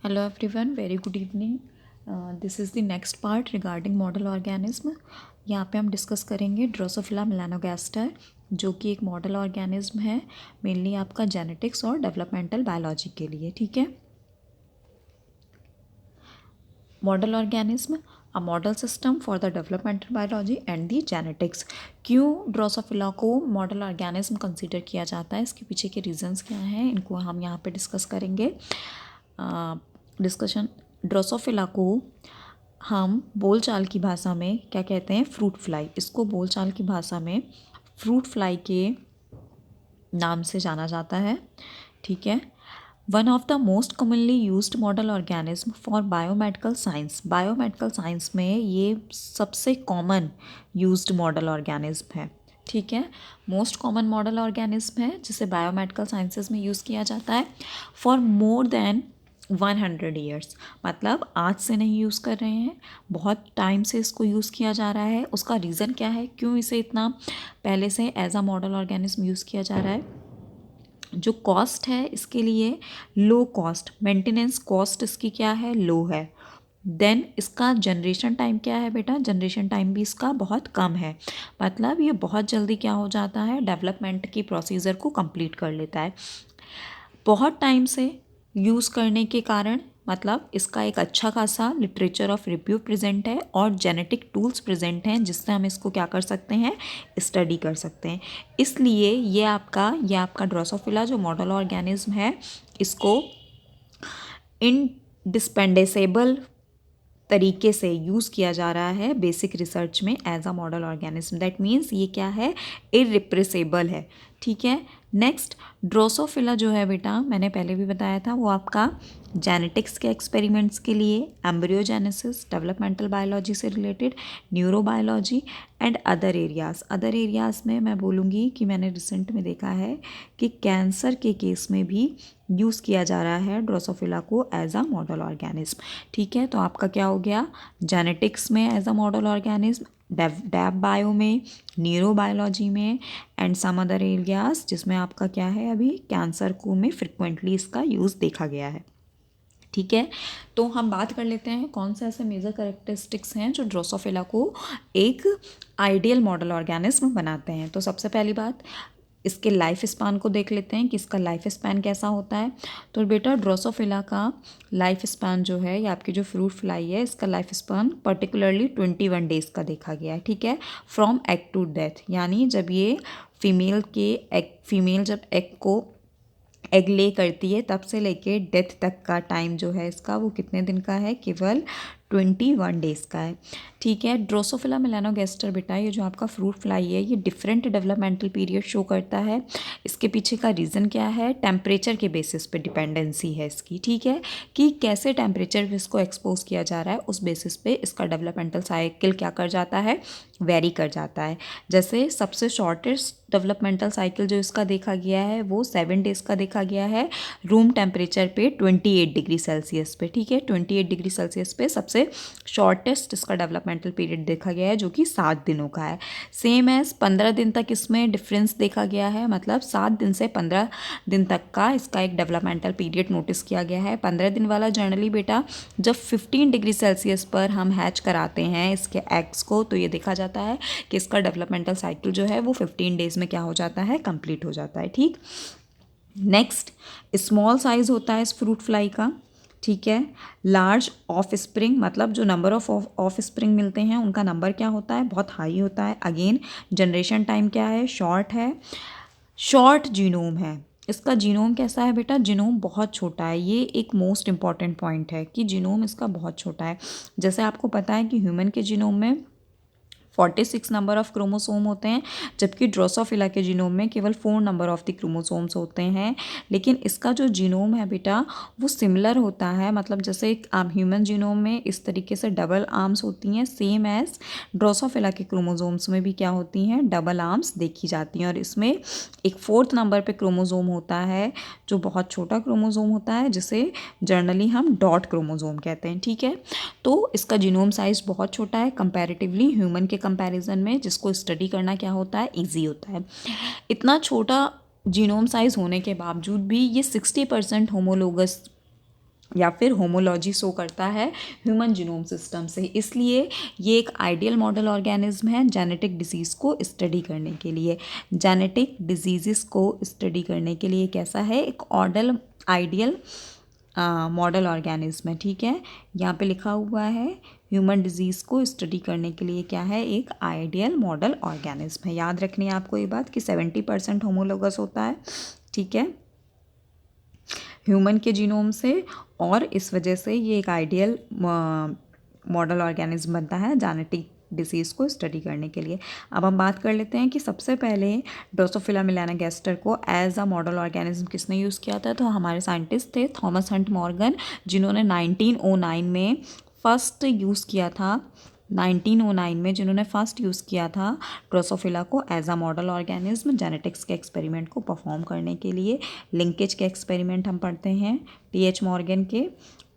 Hello everyone, very good evening. This is the next part regarding model organism. यहाँ पे हम discuss करेंगे Drosophila melanogaster, जो कि एक मॉडल ऑर्गेनिज्म है मेनली आपका जेनेटिक्स और डेवलपमेंटल बायोलॉजी के लिए. ठीक है. Model organism a model system for the developmental biology and the genetics. क्यों ड्रोसोफिला को मॉडल ऑर्गेनिज्म कंसीडर किया जाता है, इसके पीछे के रीजंस क्या हैं, इनको हम यहाँ पे डिस्कस करेंगे. डिस्कशन. ड्रोसोफिला को हम बोलचाल की भाषा में क्या कहते हैं, फ्रूट फ्लाई. इसको बोलचाल की भाषा में फ्रूट फ्लाई के नाम से जाना जाता है. ठीक है. One of the most commonly used model organism for biomedical science. Biomedical science में ये सबसे कॉमन यूज्ड मॉडल ऑर्गेनिज्म है. ठीक है. मोस्ट कॉमन मॉडल ऑर्गेनिज्म है जिसे बायोमेडिकल साइंसेज में यूज़ किया जाता है फॉर मोर देन 100 ईयर्स. मतलब आज से नहीं यूज़ कर रहे हैं, बहुत टाइम से इसको यूज़ किया जा रहा है. उसका रीज़न क्या है, क्यों इसे इतना पहले से as a model organism use किया जा रहा है. जो कॉस्ट है इसके लिए लो कॉस्ट, मेंटेनेंस कॉस्ट इसकी क्या है, लो है. देन इसका जनरेशन टाइम क्या है बेटा, जनरेशन टाइम भी इसका बहुत कम है. मतलब ये बहुत जल्दी क्या हो जाता है, डेवलपमेंट की प्रोसीजर को कंप्लीट कर लेता है. बहुत टाइम से यूज़ करने के कारण मतलब इसका एक अच्छा खासा लिटरेचर ऑफ रिव्यू प्रेजेंट है और जेनेटिक टूल्स प्रेजेंट हैं जिससे हम इसको क्या कर सकते हैं, स्टडी कर सकते हैं. इसलिए ये आपका ड्रोसोफिला जो मॉडल ऑर्गेनिज्म है, इसको इनडिस्पेंडेसेबल तरीके से यूज़ किया जा रहा है बेसिक रिसर्च में as a model organism. That means ये क्या है, इरिप्रेसेबल है. ठीक है. नेक्स्ट, ड्रोसोफिला जो है बेटा, मैंने पहले भी बताया था, वो आपका जेनेटिक्स के एक्सपेरिमेंट्स के लिए, एम्ब्रियोजेनेसिस, डेवलपमेंटल बायोलॉजी से related, neurobiology and other areas में मैं बोलूँगी कि मैंने रिसेंट में देखा है कि कैंसर के केस में भी यूज़ किया जा रहा है ड्रोसोफिला को एज अ मॉडल ऑर्गेनिज्म. ठीक है. तो आपका क्या हो गया, जेनेटिक्स में as a model organism, dev bio में, न्यूरोबायोलॉजी में एंड सम अदर एरियाज जिसमें आपका क्या है, अभी कैंसर को में फ्रिक्वेंटली इसका यूज़ देखा गया है. ठीक है. तो हम बात कर लेते हैं कौन से ऐसे मेजर करेक्टरिस्टिक्स हैं जो ड्रोसोफिला को एक आइडियल मॉडल ऑर्गेनिज्म बनाते हैं. तो सबसे पहली बात, इसके लाइफ स्पान को देख लेते हैं कि इसका लाइफ स्पैन कैसा होता है. तो बेटा ड्रोसोफिला का लाइफ स्पैन जो है, या आपकी जो फ्रूट फ्लाई है, इसका लाइफ स्पैन पर्टिकुलरली 21 डेज़ का देखा गया है. ठीक है. फ्रॉम एग टू डेथ, यानी जब ये फीमेल जब एग ले करती है तब से लेके डेथ तक का टाइम जो है इसका, वो कितने दिन का है, केवल 21 डेज़ का है. ठीक है. ड्रोसोफिला मेलानोगास्टर बेटा, ये जो आपका फ्रूट फ्लाई है, ये डिफरेंट डेवलपमेंटल पीरियड शो करता है. इसके पीछे का रीज़न क्या है, टेम्परेचर के बेसिस पे डिपेंडेंसी है इसकी. ठीक है. कि कैसे टेम्परेचर पे इसको एक्सपोज किया जा रहा है, उस बेसिस पे इसका डेवलपमेंटल साइकिल क्या कर जाता है, वेरी कर जाता है. जैसे सबसे शॉर्टेस्ट डेवलपमेंटल साइकिल जो इसका देखा गया है वो 7 डेज़ का देखा गया है रूम टेम्परेचर पे 28 डिग्री सेल्सियस पे. ठीक है. 28 डिग्री सेल्सियस पे सबसे शॉर्टेस्ट इसका डेवलपमेंटल पीरियड देखा गया है जो कि 7 दिनों का है. सेम एज 15 दिन तक इसमें डिफरेंस देखा गया है. मतलब 7 दिन से 15 दिन तक का इसका एक डेवलपमेंटल पीरियड नोटिस किया गया है. 15 दिन वाला जनरली बेटा जब 15 डिग्री सेल्सियस पर हम हैच कराते हैं इसके एग्स को, तो ये देखा जाता है कि इसका डेवलपमेंटल साइकिल जो है वो 15 डेज़ में क्या हो जाता है, कंप्लीट हो जाता है. ठीक. नेक्स्ट, स्मॉल साइज़ होता है इस फ्रूट फ्लाई का. ठीक है. लार्ज ऑफ स्प्रिंग, मतलब जो नंबर ऑफ स्प्रिंग मिलते हैं उनका नंबर क्या होता है, बहुत हाई होता है. अगेन जनरेशन टाइम क्या है, शॉर्ट है. शॉर्ट जीनोम है. इसका जीनोम कैसा है बेटा, जीनोम बहुत छोटा है. ये एक मोस्ट इंपॉर्टेंट पॉइंट है कि जीनोम इसका बहुत छोटा है. जैसे आपको पता है कि ह्यूमन के जीनोम में 46 नंबर ऑफ क्रोमोसोम होते हैं, जबकि ड्रोसोफिला के जीनोम में केवल 4 नंबर ऑफ द क्रोमोसोम्स होते हैं. लेकिन इसका जो जीनोम है बेटा वो सिमिलर होता है. मतलब जैसे एक ह्यूमन जीनोम में इस तरीके से डबल आर्म्स होती हैं, सेम एज ड्रोसोफिला के क्रोमोसोम्स में भी क्या होती हैं, डबल आर्म्स देखी जाती हैं. और इसमें एक 4th नंबर पे क्रोमोसोम होता है जो बहुत छोटा क्रोमोसोम होता है, जिसे जर्नली हम डॉट क्रोमोसोम कहते हैं. ठीक है. तो इसका जीनोम साइज़ बहुत छोटा है कंपैरेटिवली ह्यूमन के कंपैरिजन में, जिसको स्टडी करना क्या होता है, ईजी होता है. इतना छोटा जीनोम साइज़ होने के बावजूद भी ये 60% होमोलोगस या फिर होमोलॉजी शो करता है ह्यूमन जीनोम सिस्टम से। इसलिए ये एक आइडियल मॉडल ऑर्गेनिज्म है जेनेटिक डिजीज़ को स्टडी करने के लिए। जेनेटिक डिजीज़ को स्टडी करने के लिए कैसा है, एक आइडियल मॉडल ऑर्गेनिज्म है। ठीक है, यहाँ पे लिखा हुआ है ह्यूमन डिजीज़ को स्टडी करने के लिए क्या है, एक आइडियल मॉडल ऑर्गेनिज्म है। याद रखनी है आपको ये बात कि 70% होमोलोगस होता है। ठीक है, ह्यूमन के जीनोम से, और इस वजह से ये एक आइडियल मॉडल ऑर्गेनिज्म बनता है जेनेटिक डिसीज़ को स्टडी करने के लिए। अब हम बात कर लेते हैं कि सबसे पहले ड्रोसोफिला मेलानोगास्टर को एज अ मॉडल ऑर्गेनिज्म किसने यूज़ किया था। तो हमारे साइंटिस्ट थे थॉमस हंट मॉर्गन, जिन्होंने 1909 में फर्स्ट यूज़ किया था। 1909 में जिन्होंने फर्स्ट यूज़ किया था ड्रोसोफिला को as a model organism genetics के एक्सपेरिमेंट को परफॉर्म करने के लिए। लिंकेज के एक्सपेरिमेंट हम पढ़ते हैं टीएच मॉर्गन के,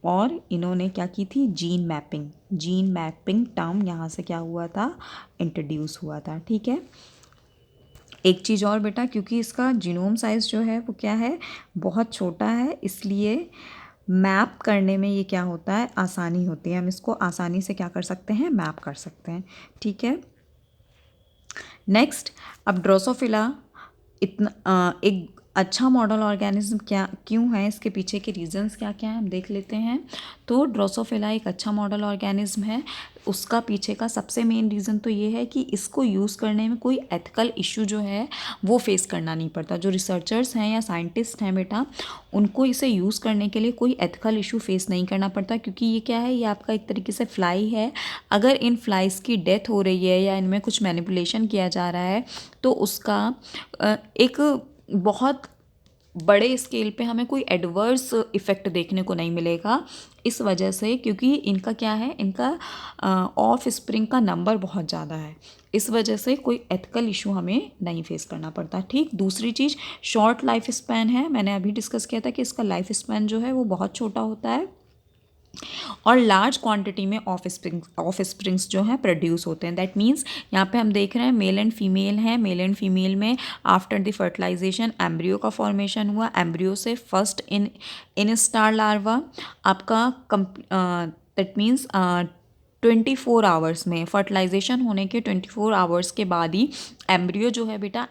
और इन्होंने क्या की थी, जीन मैपिंग टर्म यहाँ से क्या हुआ था, इंट्रोड्यूस हुआ था। ठीक है, एक चीज़ और बेटा, क्योंकि इसका जीनोम साइज़ जो है वो क्या है, बहुत छोटा है, इसलिए मैप करने में ये क्या होता है, आसानी होती है। हम इसको आसानी से क्या कर सकते हैं, मैप कर सकते हैं। ठीक है, नेक्स्ट, अब ड्रोसोफिला एक अच्छा मॉडल ऑर्गेनिज्म क्यों है, इसके पीछे के रीजंस क्या क्या हैं हम देख लेते हैं। तो ड्रोसोफिला एक अच्छा मॉडल ऑर्गेनिज्म है, उसका पीछे का सबसे मेन रीज़न तो ये है कि इसको यूज़ करने में कोई एथिकल इशू जो है वो फेस करना नहीं पड़ता। जो रिसर्चर्स हैं या साइंटिस्ट हैं बेटा, उनको इसे यूज़ करने के लिए कोई एथिकल इशू फेस नहीं करना पड़ता, क्योंकि ये क्या है, ये आपका एक तरीके से फ्लाई है। अगर इन फ्लाइज़ की डेथ हो रही है या इनमें कुछ मैनिपुलेशन किया जा रहा है तो उसका एक बहुत बड़े स्केल पे हमें कोई एडवर्स इफ़ेक्ट देखने को नहीं मिलेगा। इस वजह से, क्योंकि इनका क्या है, इनका ऑफ स्प्रिंग का नंबर बहुत ज़्यादा है, इस वजह से कोई एथिकल इशू हमें नहीं फेस करना पड़ता। ठीक, दूसरी चीज़ शॉर्ट लाइफ स्पैन है। मैंने अभी डिस्कस किया था कि इसका लाइफ स्पैन जो है वो बहुत छोटा होता है, और लार्ज क्वांटिटी में ऑफ स्प्रिंग्स जो हैं प्रोड्यूस होते हैं। दैट मीन्स यहाँ पे हम देख रहे हैं मेल एंड फीमेल हैं, मेल एंड फीमेल में आफ्टर द फर्टिलाइजेशन एम्ब्रियो का फॉर्मेशन हुआ, एम्ब्रियो से फर्स्ट इन स्टार लार्वा आपका दैट मीन्स 24 आवर्स में, फर्टिलाइजेशन होने के 24 आवर्स के बाद ही एम्ब्रियो जो है बेटा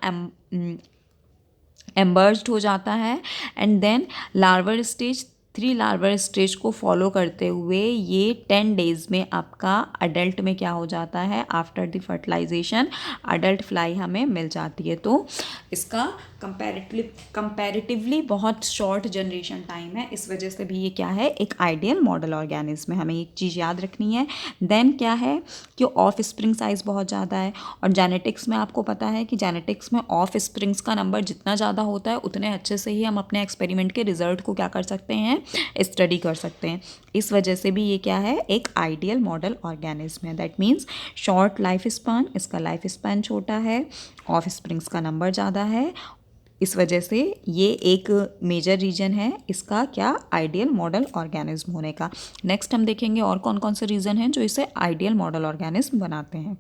एम्बर्ज्ड हो जाता है, एंड देन लार्वर स्टेज, 3 लार्वर स्टेज को फॉलो करते हुए ये 10 डेज़ में आपका अडल्ट में क्या हो जाता है, after the fertilisation adult fly हमें मिल जाती है। तो इसका कंपैरेटिवली बहुत शॉर्ट जनरेशन टाइम है, इस वजह से भी ये क्या है, एक आइडियल मॉडल ऑर्गेनिज्म है। हमें एक चीज़ याद रखनी है। देन क्या है कि ऑफ स्प्रिंग साइज़ बहुत ज़्यादा है, और जेनेटिक्स में आपको पता है कि जेनेटिक्स में ऑफ स्प्रिंग्स का नंबर जितना ज़्यादा होता है उतने अच्छे से ही हम अपने एक्सपेरिमेंट के रिजल्ट को क्या कर सकते हैं, स्टडी कर सकते हैं। इस वजह से भी ये क्या है, एक आइडियल मॉडल ऑर्गेनिज्म है। That means short life span, इसका लाइफ स्पैन छोटा है, ऑफ स्प्रिंग्स का नंबर ज़्यादा है, इस वजह से ये एक मेजर रीजन है इसका क्या, आइडियल मॉडल ऑर्गेनिज्म होने का। नेक्स्ट हम देखेंगे और कौन कौन से रीजन हैं जो इसे आइडियल मॉडल ऑर्गेनिज्म बनाते हैं।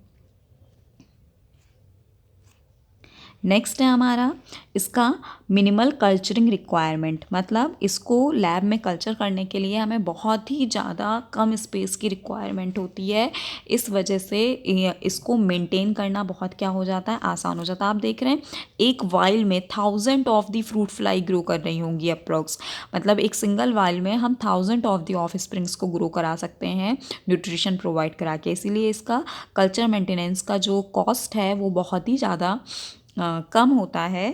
नेक्स्ट है हमारा इसका मिनिमल कल्चरिंग रिक्वायरमेंट, मतलब इसको लैब में कल्चर करने के लिए हमें बहुत ही ज़्यादा कम स्पेस की रिक्वायरमेंट होती है। इस वजह से इसको मेंटेन करना बहुत क्या हो जाता है, आसान हो जाता है। आप देख रहे हैं एक वाइल में 1000 of the fruit fly grow कर रही होंगी अप्रॉक्स, मतलब एक सिंगल वाइल में हम 1000 ऑफ द ऑफ स्प्रिंग्स को ग्रो करा सकते हैं न्यूट्रिशन प्रोवाइड करा के। इसीलिए इसका कल्चर मेंटेनेंस का जो कॉस्ट है वो बहुत ही ज़्यादा कम होता है।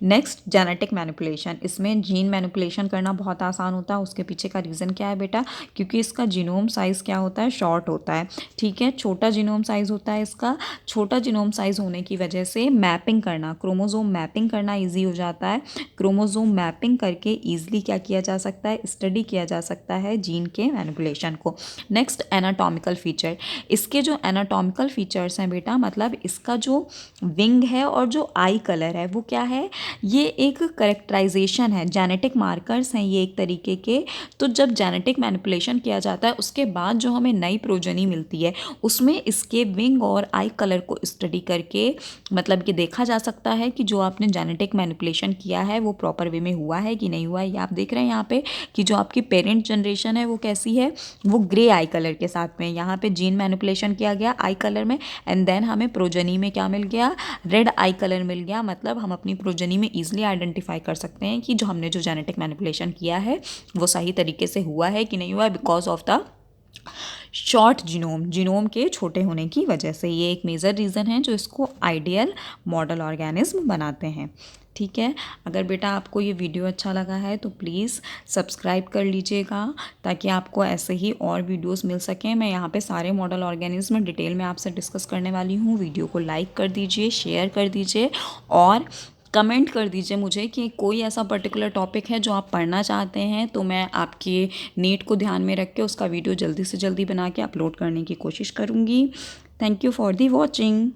नेक्स्ट जेनेटिक मैनिपुलेशन, इसमें जीन मैनिपुलेशन करना बहुत आसान होता है। उसके पीछे का रीज़न क्या है बेटा, क्योंकि इसका जीनोम साइज़ क्या होता है, शॉर्ट होता है। ठीक है, छोटा जीनोम साइज़ होता है इसका, छोटा जीनोम साइज़ होने की वजह से मैपिंग करना, क्रोमोजोम मैपिंग करना ईजी हो जाता है। क्रोमोजोम मैपिंग करके ईजिली क्या किया जा सकता है, स्टडी किया जा सकता है जीन के मैनिपुलेशन को। नेक्स्ट एनाटॉमिकल फीचर, इसके जो एनाटॉमिकल फीचर्स हैं बेटा, मतलब इसका जो विंग है और जो आई कलर है वो क्या है, ये एक करेक्टराइजेशन है, जेनेटिक मार्कर्स हैं ये एक तरीके के। तो जब जेनेटिक मैनिपुलेशन किया जाता है उसके बाद जो हमें नई प्रोजनी मिलती है उसमें इसके विंग और आई कलर को स्टडी करके मतलब कि देखा जा सकता है कि जो आपने जेनेटिक मैनिपुलेशन किया है वो प्रॉपर वे में हुआ है कि नहीं हुआ है। ये आप देख रहे हैं यहाँ पे कि जो आपकी पेरेंट जनरेशन है वो कैसी है, वो ग्रे आई कलर के साथ में। यहाँ पे जीन मैनिपुलेशन किया गया आई कलर में एंड देन हमें प्रोजनी में क्या मिल गया, रेड आई कलर मिल गया। मतलब हम अपनी प्रोजनी में ईजिली आइडेंटिफाई कर सकते हैं कि जो हमने जो जेनेटिक मैनिपुलेशन किया है वो सही तरीके से हुआ है कि नहीं हुआ है, because of the short genome के छोटे होने की वजह से। ये एक मेजर रीज़न है जो इसको आइडियल मॉडल ऑर्गेनिज्म बनाते हैं। ठीक है, अगर बेटा आपको ये वीडियो अच्छा लगा है तो प्लीज़ सब्सक्राइब कर लीजिएगा ताकि आपको ऐसे ही और वीडियोस मिल सकें। मैं यहाँ पे सारे मॉडल ऑर्गेनिज्म डिटेल में आपसे डिस्कस करने वाली हूँ। वीडियो को लाइक कर दीजिए, शेयर कर दीजिए और कमेंट कर दीजिए मुझे कि कोई ऐसा पर्टिकुलर टॉपिक है जो आप पढ़ना चाहते हैं, तो मैं आपके नीड को ध्यान में रख के उसका वीडियो जल्दी से जल्दी बना के अपलोड करने की कोशिश करूँगी। Thank you for the watching.